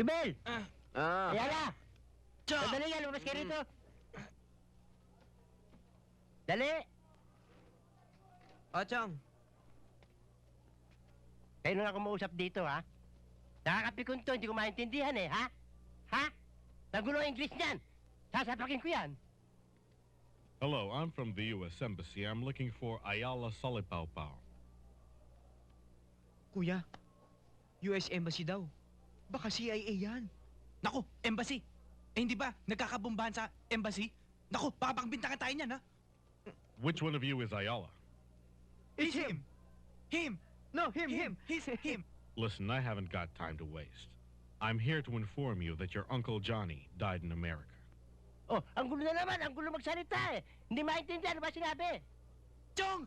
Sibel! Ah, Ayala! Chong! Dali nga, lumabas kayo rito. Dali! O, Chong. Kayo na nga kumausap dito, ha? Nakakapikon to, hindi ko maintindihan eh, ha? Ha? Nagulo ang English niyan! Sasapakin ko yan! Hello, I'm from the U.S. Embassy. I'm looking for Ayala Salipao-Pao. Kuya, US Embassy daw. Baka CIA yan. Naku, embassy. Eh, hindi ba? Nagkakabombahan sa embassy? Naku, baka pagbintangan tayo niyan, ha? Which one of you is Ayala? It's him. Him. No, him. He's him. Listen, I haven't got time to waste. I'm here to inform you that your Uncle Johnny died in America. Oh, ang gulo na naman! Ang gulo magsalita eh! Hindi maintindihan ano ba sinabi? Chong!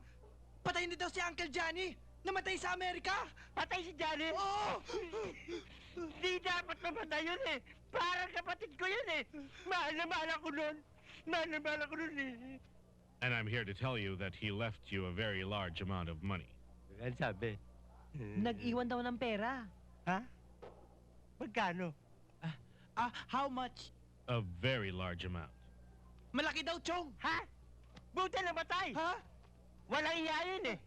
Patay na daw si Uncle Johnny! Namatay sa Amerika! Patay si Johnny! Oo! Hindi dapat mamatay yun eh! Parang kapatid ko yun eh! Mahal na mahal ako nun! Mahal na mahal ako nun eh! And I'm here to tell you that he left you a very large amount of money. Ano sabi? Nag-iwan daw ng pera. Ha? Magkano? How much? A very large amount. Malaki daw, Chong! Ha? Buti namatay! Ha? Walang iya yun eh!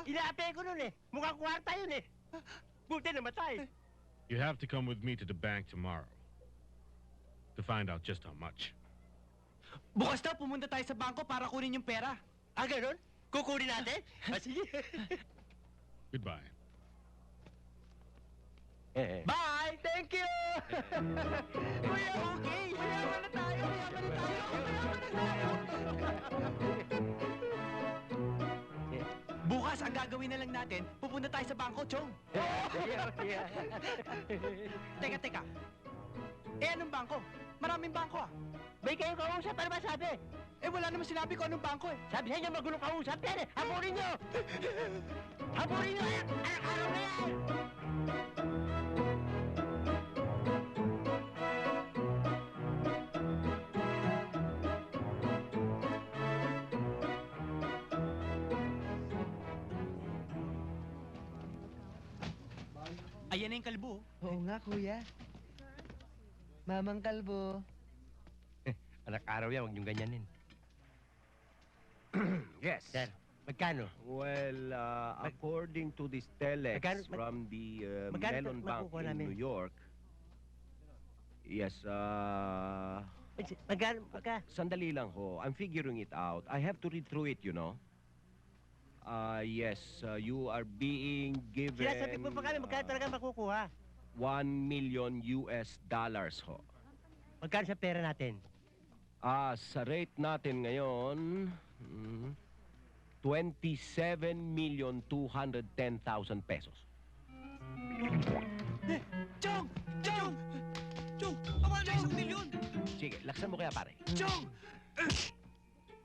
Inaape ko nun eh! Mukhang kwarta yun eh! Buti namatay! You have to come with me to the bank tomorrow to find out just how much. Bukas daw, pumunta tayo sa bangko para kunin yung pera. Ah, ganun? Kukunin natin? Sige! Goodbye. Bye! Thank you! Kuya, okay! Mayaman na tayo! Mayaman na tayo! Bukas, ang gagawin na lang natin, pupunta tayo sa bangko, Chong. Teka. Eh, anong bangko? Maraming bangko, ah. May kayong kausap, ano ba sabi? Eh, wala naman sinabi ko anong bangko, eh. Sabi sa inyo, magulong kausap yan eh! Haburin nyo! Haburin nyo! Araw na yan! Ayan na yung kalbo. Oo nga, kuya. Mamang kalbo. Anak araw yan, huwag niyong ganyanin. yes. Sir, magkano? Well, according to this telex from the magkano Melon Bank makukuha in namin? New York, yes, Magkano? sandali lang ho. I'm figuring it out. I have to read through it, you know. Yes, you are being given Sinasabi mo pa kami, magkano talaga makukuha? $1 million ho. Magkano sa pera natin? Sa rate natin ngayon, 27,210,000 pesos. Chong! Awal na 1 milyon! Sige, laksan mo kaya pare. Chong!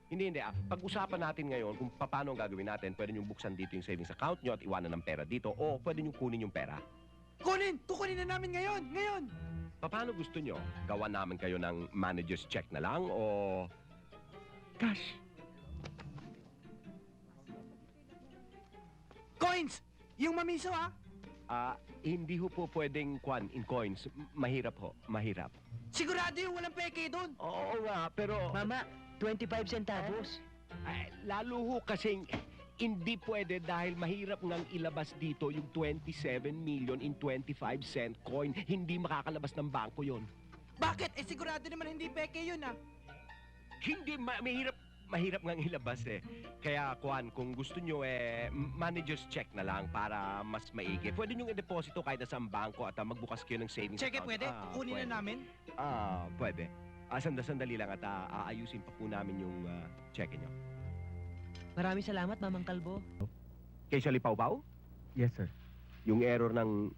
Hindi. Pag-usapan natin ngayon kung paano ang gagawin natin. Pwede nyo buksan dito yung savings account nyo at iwanan ng pera dito o pwede nyo kunin yung pera. Kukunin na namin ngayon! Paano gusto nyo? Gawa namin kayo ng manager's check na lang o cash? Coins! Yung mamiso, ha? Hindi ho po pwedeng in coins. Mahirap ho, mahirap. Sigurado yung walang peke doon. Oo nga, pero Mama, 25 centavos. lalo ho kasing hindi pwede dahil mahirap ngang ilabas dito yung 27 million in 25 cent coin. Hindi makakalabas ng bangko yon. Bakit? Eh, sigurado naman hindi peke yun, ha? Hindi, mahirap ngang ilabas eh. Kaya, kung gusto nyo manager's check na lang para mas maigi. Pwede nyo i-deposito kahit sa bangko at magbukas kayo ng savings Cheque account. pwede? Kunin na namin? Pwede. Sandali lang at aayusin pa po namin yung cheque nyo. Maraming salamat, Mamang Kalbo. Kay Salipao-Pao? Yes, sir. Yung error ng...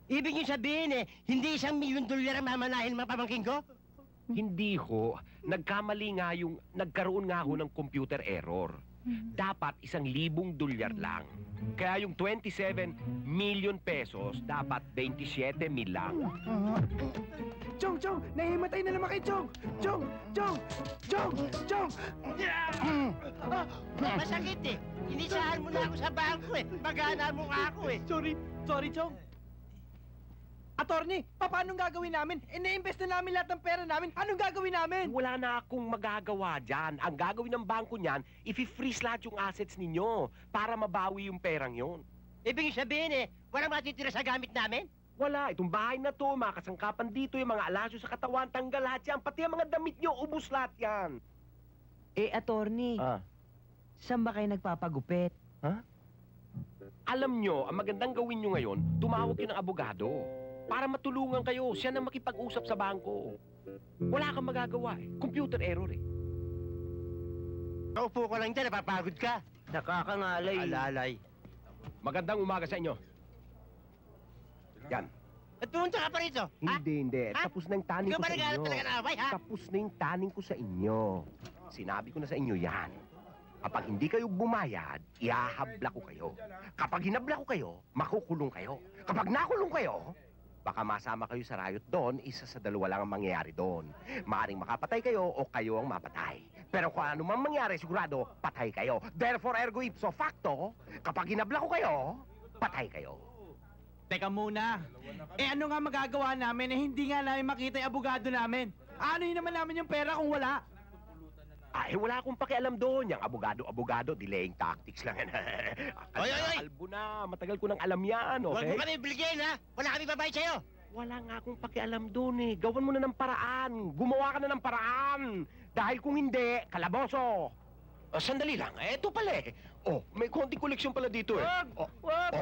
Ibig niyo sabihin eh, hindi $1 milyon ang mamanahin mga pamangkin ko? Hindi ho. Nagkamali nga nagkaroon nga ho ng computer error. dapat 1,000 dolyar lang. Kaya yung 27 million pesos, dapat 27,000 lang. Chong, Chong! Nahimatay na naman kay Chong! Chong! Chong! Chong! Chong! Masakit eh. Inisahan mo na ako sa bangko eh. Magana mo nga ako eh. Sorry, Chong. Attorney, paano gagawin namin? Na-invest na namin lahat ng pera namin. Anong gagawin namin? Wala na akong magagawa dyan. Ang gagawin ng bangko niyan, i-freeze lahat yung assets ninyo para mabawi yung perang yon. Ibig sabihin eh, walang matitira sa gamit namin? Wala, itong bahay na to, mga kasangkapan dito, yung mga alasyo sa katawan, tanggal lahat yan. Pati ang mga damit nyo, ubus lahat yan. Attorney, saan ba kayo nagpapagupit? Alam nyo, ang magandang gawin nyo ngayon, tumawag kayo ng abogado para matulungan kayo. Siya na makipag-usap sa bangko. Wala kang magagawa eh. Computer error eh. Kaupo ko lang dyan, napapagod ka. Nakakangalay. Alalay. Magandang umaga sa inyo. Yan. At pumunta ka pa rito, ha? Hindi. Ha? Tapos na yung taning Ikaw ko ba sa naghanap inyo. talaga ng away, ha? Tapos na yung taning ko sa inyo. Sinabi ko na sa inyo yan. Kapag hindi kayo bumayad, ihahabla ko kayo. Kapag hinabla ko kayo, makukulong kayo. Kapag nakulong kayo, baka masama kayo sa riot doon, isa sa dalawa lang ang mangyayari doon. Maaring makapatay kayo o kayo ang mapatay. Pero kung ano mang mangyari, sigurado, patay kayo. Therefore, ergo ipso facto, kapag hinabla ko kayo, patay kayo. Teka muna. Ano nga magagawa namin hindi nga namin makita yung abogado namin? Ano yun naman namin yung pera kung wala? Ay, wala akong pakialam doon. Yung abogado, delaying tactics lang yan. Oy, oy, oy! Albo na, matagal ko ng alam yan, Huwag okay? mo kami biligyan, ha? Wala kami babayad sa'yo. Wala nga akong pakialam doon eh. Gawan mo na ng paraan. Gumawa ka na ng paraan. Dahil kung hindi, kalaboso. Sandali lang. Eto pala eh. Oh, may konting koleksyon pala dito eh. Oh. Wag!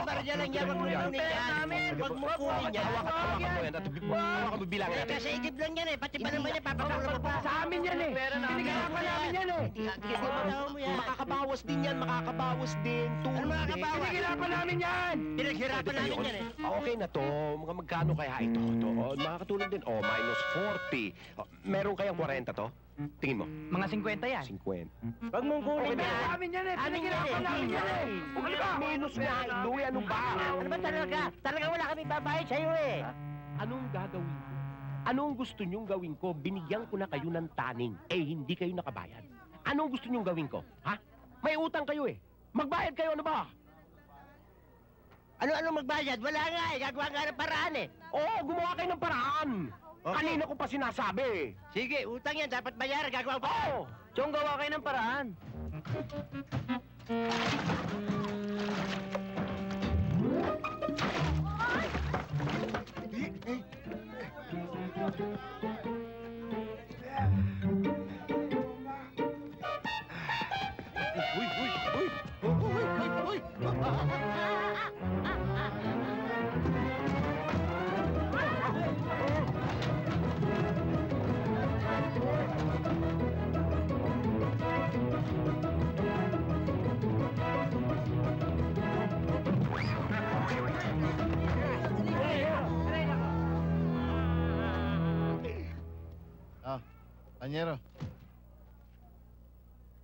Barya lang yan. Huwag mo kunin yan. Huwag mo kunin yan. Hawakan mo yan. Hawakan mo bilang Eh, natin. kasi igib lang yan eh. Pati pa naman yan, papakawala mo pa. Sa amin yan eh. Pinagkakapan namin yan eh. Pinagkakapan mo yan. Makakabawas din yan. Makakabawas din. Ano Tulong din. makakabawas? Pinaghirapan namin yan. Pinaghirapan namin yan eh. Okay na to. Mga magkano kaya ito? Oh, makakatulong din. Oh, minus 40. Oh, meron kayang 40 to? Tingin mo. Mga 50 yan. 50. Huwag mong kunin Okay, yan. Amin yan eh. Amin yan Pinaghirapan eh. namin yan eh. Ano ba? Minus nga. Louie, ano ba? Ano ba talaga? Talaga wala kami babayad sa'yo eh. Anong gagawin ko? Anong gusto nyong gawin ko? Binigyan ko na kayo ng taning. Eh, hindi kayo nakabayad. Anong gusto nyong gawin ko? Ha? May utang kayo eh. Magbayad kayo, ano ba? Ano magbayad? Wala nga eh. Gagawa nga ng paraan eh. Oo, gumawa kayo ng paraan. Okay. Kanina ko pa sinasabi. Sige, utang yan. Dapat bayaran. Gagawa ko. Oo! Chong, gawa kayo ng paraan. Anyero,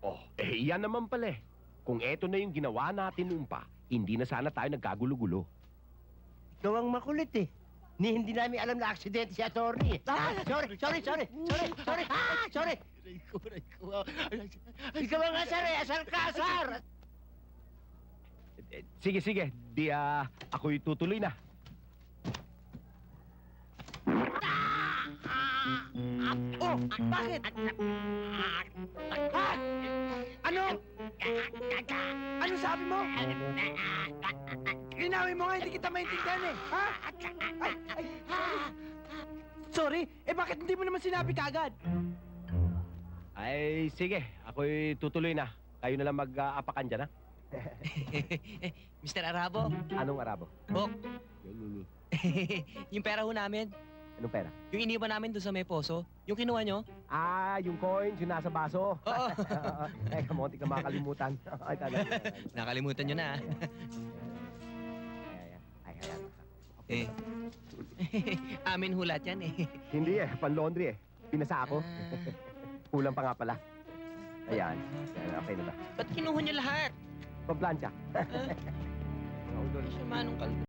Oh, yan naman pala eh. Kung eto na yung ginawa natin noon pa, hindi na sana tayo nagkagulo-gulo. Ikaw ang makulit eh. Hindi namin alam na aksidente si attorney eh. Sorry. Ikaw ang asar eh. Asar ka, asar. Sige. Di, ako'y tutuloy na. Oh, bakit? Ha? Ano? Ano sabi mo? Linawin mo nga, hindi kita maintindihan eh. Ha? Sorry, bakit hindi mo naman sinabi kagad? Ay, sige. Ako'y tutuloy na. Kayo na lang mag-apakan dyan, ha? Mr. Arabo, Anong arabo? Bok, Yung yung pera ho namin, Anong pera? yung iniwan namin doon sa may poso, yung kinuha nyo? Yung coins, yung nasa baso. Oo. Kamonti ka makalimutan. Ay, talaga. Nakalimutan nyo na. Ay. Amin hulat yan eh. Hindi eh, pan-laundry eh. Pinasa ako. Ah. Kulang pa nga pala. Ayan. Ayan, okay na ba? Ba't kinuha niyo lahat? Pablansya. Ay, siya manong kalbo.